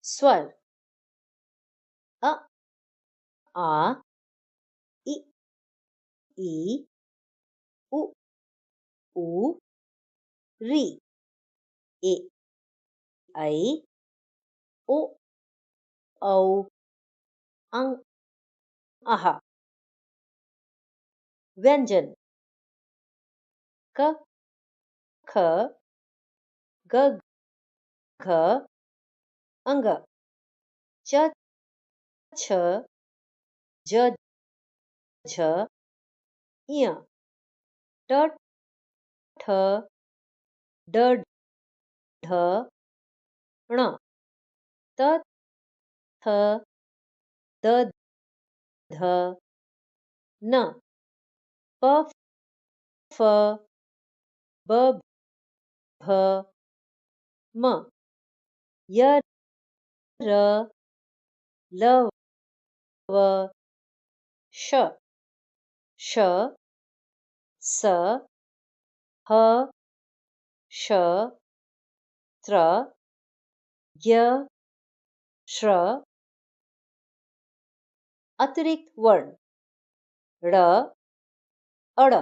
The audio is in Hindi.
स्वर अ आ इ ई उ ऊ री ए ऐ ओ औ अं अः व्यंजन क ख ग घ अंग च छ ज झ ञ ट ठ ड ढ ण त थ द ध न प फ ब भ म य र ल व श श स ह श त्र य श्र अतिरिक्त वर्ण ड़ अड़